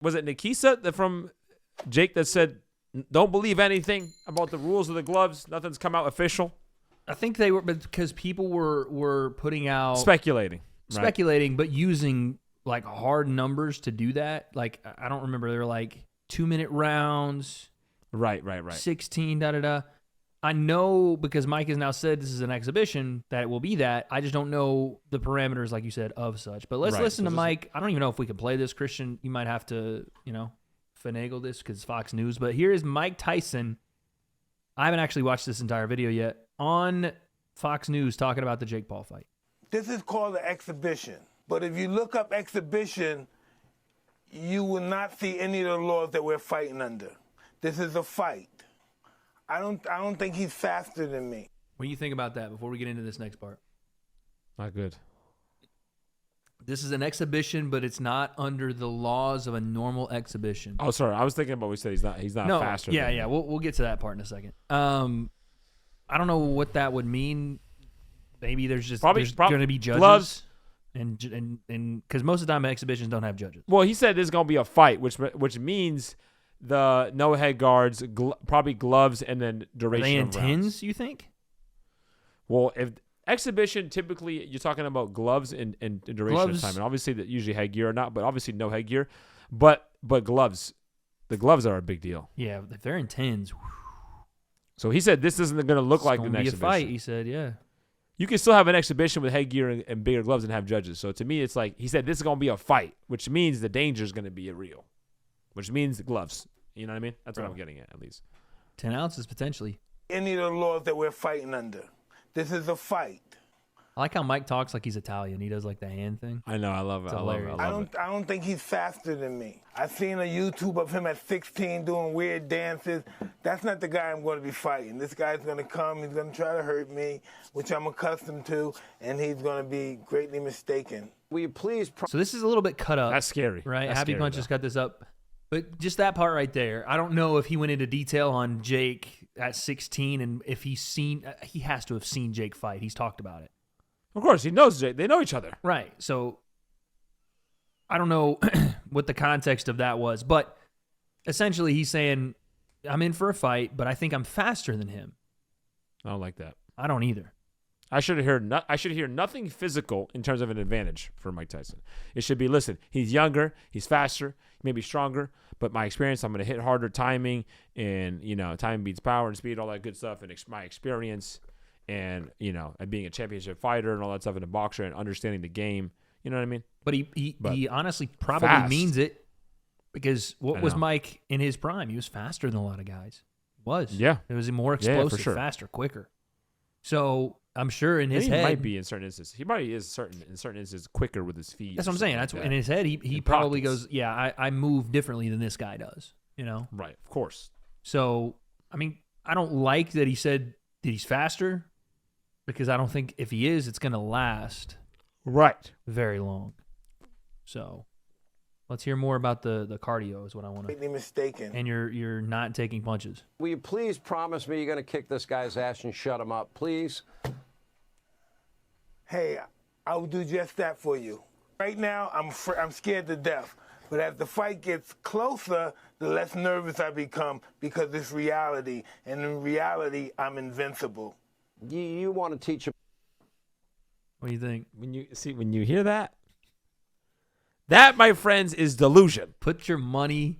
was it Nikisa from Jake that said, don't believe anything about the rules of the gloves. Nothing's come out official. I think they were because people were putting out speculating, but using like hard numbers to do that. Like I don't remember. They were like 2-minute rounds. Right. 16. I know because Mike has now said this is an exhibition that it will be that. I just don't know the parameters, like you said, of such. But let's listen to Mike. I don't even know if we can play this, Christian. You might have to, finagle this because it's Fox News. But here is Mike Tyson. I haven't actually watched this entire video yet on Fox News talking about the Jake Paul fight. This is called an exhibition. But if you look up exhibition, you will not see any of the laws that we're fighting under. This is a fight. I don't think he's faster than me. What do you think about that before we get into this next part? Not good. This is an exhibition, but it's not under the laws of a normal exhibition. Oh, sorry. I was thinking about what we said. He's not faster. Yeah. We'll get to that part in a second. I don't know what that would mean. Maybe there's going to be judges. Gloves. And because most of the time exhibitions don't have judges. Well, he said this is going to be a fight, which means the no head guards, probably gloves, and then duration. Are they in of tens? rounds. You think? Well, if exhibition, typically you're talking about gloves and duration of time, and obviously that usually headgear or not, but obviously no headgear, but gloves, the gloves are a big deal. Yeah, if they're in tens. So he said this isn't going to look like an exhibition. It's going to be a fight. He said, yeah. You can still have an exhibition with headgear and bigger gloves and have judges. So to me, it's like he said this is going to be a fight, which means the danger is going to be real, which means the gloves. You know what I mean? That's what I'm getting at least. 10 ounces potentially. Any of the laws that we're fighting under. This is a fight. I like how Mike talks like he's Italian. He does like the hand thing. I know. I love it. I don't think he's faster than me. I've seen a YouTube of him at 16 doing weird dances. That's not the guy I'm going to be fighting. This guy's going to come. He's going to try to hurt me, which I'm accustomed to, and he's going to be greatly mistaken. Will you please? So this is a little bit cut up. That's scary. Right? That's Happy scary, Punch just cut this up. But just that part right there, I don't know if he went into detail on Jake at 16 and if he has to have seen Jake fight. He's talked about it. Of course, he knows Jake. They know each other. Right. So I don't know what the context of that was, but essentially he's saying, I'm in for a fight, but I think I'm faster than him. I don't like that. I don't either. I should hear nothing physical in terms of an advantage for Mike Tyson. It should be, listen, he's younger, he's faster, he may be stronger, but my experience, I'm going to hit harder timing, and, timing beats power and speed, all that good stuff, and my experience, and, and being a championship fighter and all that stuff, and a boxer and understanding the game. You know what I mean? But he honestly probably means it, because what was Mike in his prime? He was faster than a lot of guys. Yeah. It was more explosive, for sure. faster, quicker. So I'm sure in his head, he might be in certain instances. He probably is in certain instances quicker with his feet. That's what I'm saying. That's in his head. He probably goes, yeah, I move differently than this guy does. Right? Of course. So I mean, I don't like that he said that he's faster, because I don't think if he is, it's going to last very long. So let's hear more about the cardio is what I want to. Mistaken. And you're not taking punches. Will you please promise me you're going to kick this guy's ass and shut him up, please? Hey, I will do just that for you. Right now, I'm scared to death. But as the fight gets closer, the less nervous I become, because it's reality. And in reality, I'm invincible. You want to teach him? What do you think? When you hear that, that, my friends, is delusion. Put your money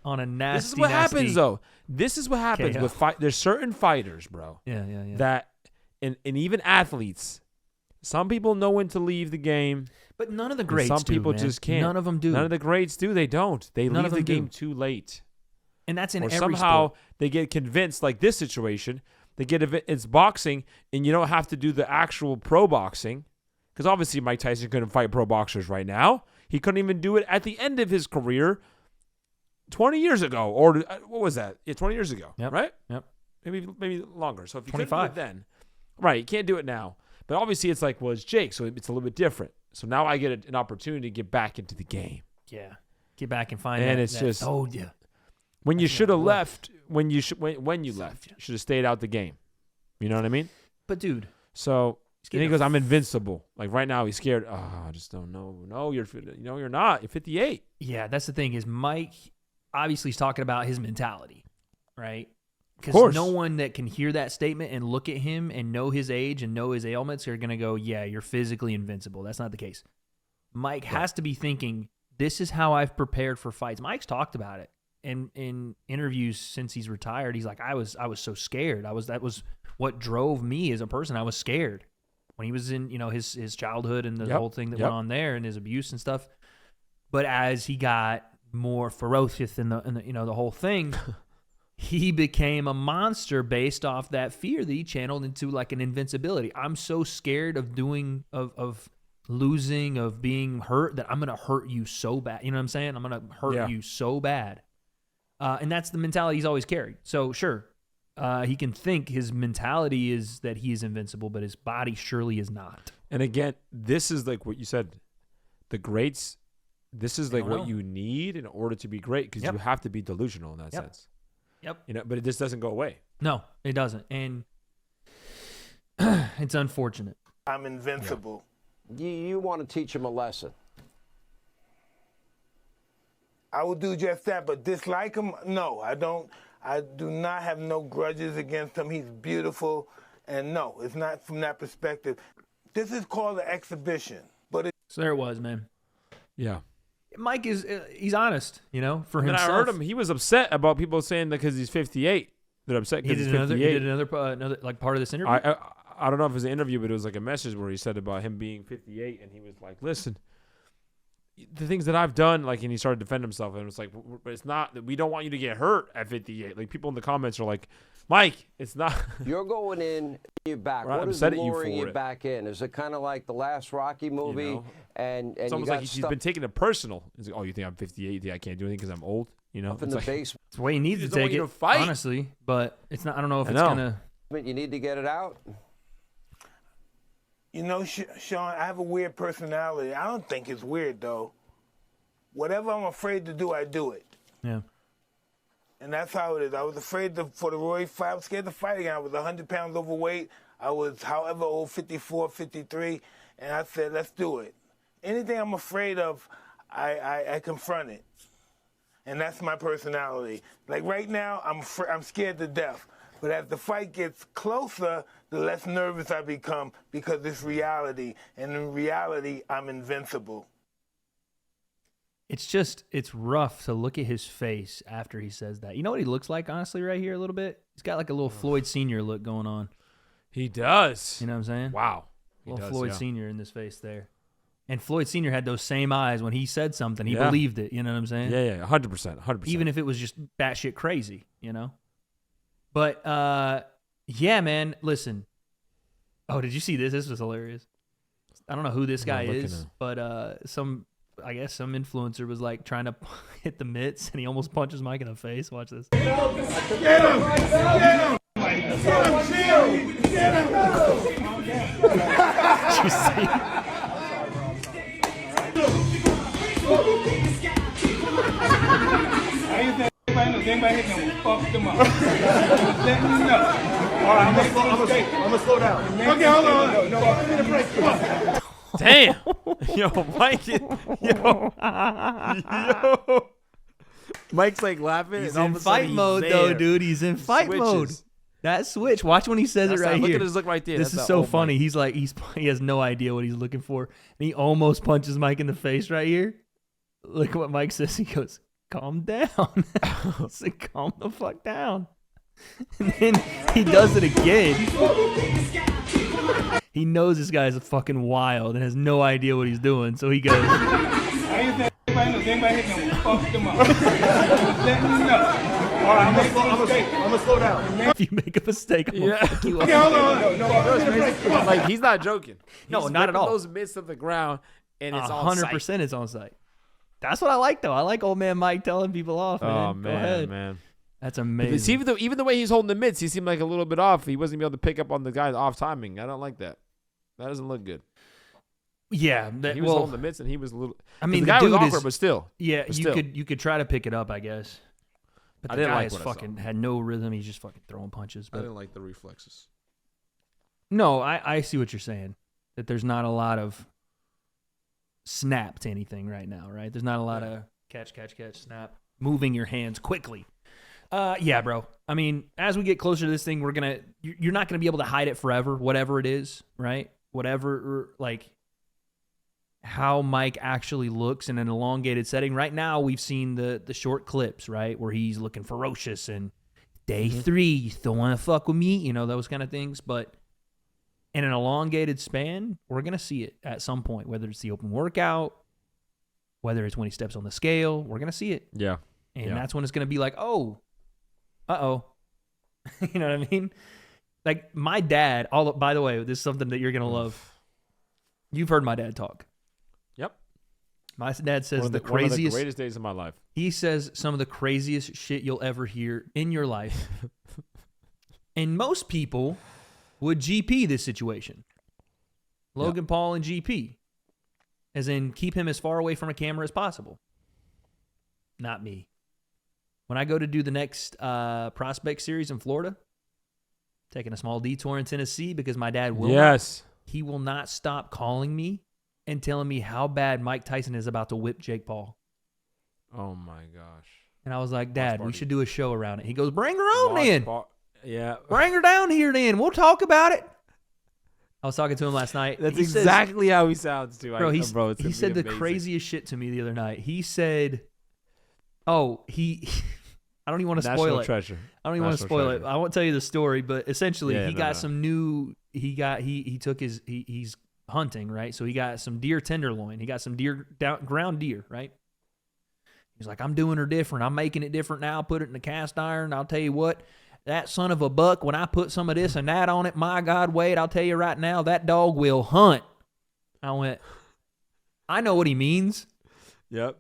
on a nasty. This is what happens, though. This is what happens KO. with there's certain fighters, bro. Yeah. That and even athletes. Some people know when to leave the game, but none of the greats. Some people just can't. None of them do. None of the greats do. They don't. They leave the game too late. And that's in every somehow sport. They get convinced, like this situation. They get it's boxing, and you don't have to do the actual pro boxing, because obviously Mike Tyson couldn't fight pro boxers right now. He couldn't even do it at the end of his career 20 years ago. Or what was that? Yeah, 20 years ago, right? Yep. Maybe longer. So if you 25. couldn't do it then, right, you can't do it now. But obviously it's like, well, it's Jake, so it's a little bit different. So now I get an opportunity to get back into the game. Yeah. Get back and find and that. it's just, oh, yeah. When you should have left, when you left, you should have stayed out the game. You know what I mean? But, dude. So And he goes, I'm invincible. Like right now, he's scared. Oh, I just don't know. No, you're not. You're 58. Yeah, that's the thing is Mike obviously is talking about his mentality, right? Of Because course. no one that can hear that statement and look at him and know his age and know his ailments are going to go, yeah, you're physically invincible. That's not the case. Mike has to be thinking, this is how I've prepared for fights. Mike's talked about it in interviews since he's retired. He's like, I was so scared. That was what drove me as a person. I was scared when he was in, his childhood and the whole thing that went on there and his abuse and stuff. But as he got more ferocious in the whole thing, he became a monster based off that fear that he channeled into like an invincibility. I'm so scared of losing, of being hurt, that I'm going to hurt you so bad. You know what I'm saying? I'm going to hurt you so bad. And that's the mentality he's always carried. So sure, he can think his mentality is that he is invincible, but his body surely is not. And again, this is like what you said, the greats, this is like what you need in order to be great, because you have to be delusional in that sense. Yep. But it just doesn't go away. No, it doesn't. And it's unfortunate. I'm invincible. You want to teach him a lesson. I will do just that, but dislike him? No, I don't. I do not have no grudges against him. He's beautiful. And no, it's not from that perspective. This is called an exhibition. So there it was, man. Yeah. Mike he's honest, for And himself. I heard him. He was upset about people saying that because he's 58. They're upset because he's 58. He did another like part of this interview. I don't know if it was an interview, but it was like a message where he said about him being 58, and he was like, "Listen, the things that I've done," like, and he started to defend himself, and it was like, "But it's not that we don't want you to get hurt at 58." Like people in the comments are like, "Mike, it's not." You're going in, you're back. Right, What is upset at you luring for you it. back in? Is it kind of like the last Rocky movie? And It's you almost got like he's stuff been taking it personal. He's like, "Oh, you think I'm 58? You think I can't do anything because I'm old?" up in the like, basement. It's the way he needs He to doesn't want take you it, to fight. honestly. But it's not. I don't know if I it's know. gonna. You need to get it out. Sean, I have a weird personality. I don't think it's weird, though. Whatever I'm afraid to do, I do it. Yeah. And that's how it is. I was afraid for the Roy fight. I was scared to fight again. I was 100 pounds overweight. I was, however old, 54, 53. And I said, let's do it. Anything I'm afraid of, I confront it. And that's my personality. Like right now, I'm scared to death. But as the fight gets closer, the less nervous I become because it's reality. And in reality, I'm invincible. It's rough to look at his face after he says that. You know what he looks like, honestly, right here a little bit? He's got like a little Floyd Sr. look going on. He does. You know what I'm saying? Wow. He Little does, Floyd yeah. Sr. in this face there. And Floyd Sr. had those same eyes when he said something. He believed it. You know what I'm saying? Yeah, 100%. 100%. Even if it was just batshit crazy, But, yeah, man, listen. Oh, did you see this? This was hilarious. I don't know who this guy is, but I guess some influencer was like trying to hit the mitts, and he almost punches Mike in the face. Watch this. Get him! Get him! Get him! Did you see? Anybody hit them, fuck them up. Just letting you know. All right, I'm gonna slow down. Okay, hold on. No, give me the break. Come on. Damn. Yo, Mike. Yo. Mike's like laughing. He's and all in of a sudden fight mode, he's though, there. dude. He's in fight mode. Switches. That switch. Watch when he says That's it right that, here. Look at his look right there. This That's is that so old funny. Mike. He's like he has no idea what he's looking for, and he almost punches Mike in the face right here. Look at what Mike says. He goes, "Calm down." He said, "Calm the fuck down." And then he does it again. He knows this guy's fucking wild and has no idea what he's doing, so he goes. Anybody hit them, fuck them up. Just letting you know. All right, I'm gonna slow down. If you make a mistake, I'm gonna fuck you up. Okay, hold on. Like he's not joking. No, He's not at ripping all. Those mitts of the ground, and it's on 100% site. it's on site. That's what I like, though. I like old man Mike telling people off. Man. Oh Go ahead. man. That's But amazing. even the way he's holding the mitts, he seemed like a little bit off. He wasn't able to pick up on the guy's off timing. I don't like that. That doesn't look good. Yeah, He was holding the mitts, and he was a little. I mean, the guy was dude awkward, is- but still. yeah, But you still. could try to pick it up, I guess. But I the didn't guy like is what I saw. fucking had no rhythm. He's just fucking throwing punches. I But didn't like the reflexes. no, I see what you're saying. that there's not a lot of snap to anything right now, right? There's not a lot of catch, snap, moving your hands quickly. Yeah, bro. I mean, as we get closer to this thing, you're not gonna be able to hide it forever, whatever it is, right? Whatever, like how Mike actually looks in an elongated setting. Right now, we've seen the short clips, right, where he's looking ferocious and day 3, you still want to fuck with me, you know, those kind of things. But in an elongated span, we're gonna see it at some point, whether it's the open workout, whether it's when he steps on the scale, we're gonna see it. Yeah, and that's when it's gonna be like, oh. You know what I mean? Like my dad, by the way, this is something that you're going to love. You've heard my dad talk. Yep. My dad says one of the greatest days of my life. He says some of the craziest shit you'll ever hear in your life. And most people would GP this situation. Logan Paul and GP. As in keep him as far away from a camera as possible. Not me. When I go to do the next prospect series in Florida, taking a small detour in Tennessee because my dad will he will not stop calling me and telling me how bad Mike Tyson is about to whip Jake Paul. Oh, my gosh. And I was like, Dad, we should do a show around it. He goes, bring her on then. Yeah. Bring her down here then. We'll talk about it. I was talking to him last night. That's exactly how he sounds, too. Bro, he said the craziest shit to me the other night. He said, I don't even want to spoil it. Treasure. I don't even want to spoil it. I won't tell you the story, but essentially some new. He took he's hunting, right? So he got some deer tenderloin. He got some ground deer, right? He's like, I'm doing her different. I'm making it different now. Put it in the cast iron. I'll tell you what, that son of a buck. When I put some of this and that on it, my God, Wade, I'll tell you right now, that dog will hunt. I went. I know what he means. Yep.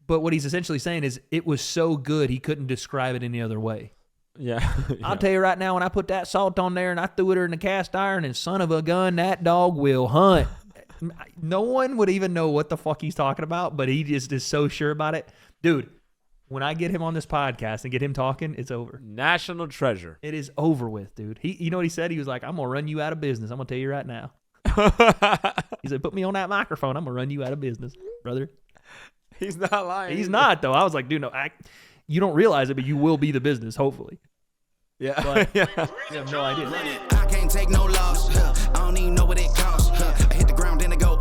But what he's essentially saying is it was so good he couldn't describe it any other way. Yeah. I'll tell you right now, when I put that salt on there and I threw it in the cast iron and son of a gun, that dog will hunt. No one would even know what the fuck he's talking about, but he just is so sure about it. Dude, when I get him on this podcast and get him talking, it's over. National treasure. It is over with, dude. You know what he said? He was like, I'm going to run you out of business. I'm going to tell you right now. He said, put me on that microphone. I'm going to run you out of business, brother. He's not lying. He's not, though. I was like, dude, no, you don't realize it, but you will be the business, hopefully. Yeah. But you have no idea. I can't take no loss. I don't even know what it costs. I hit the ground, then it go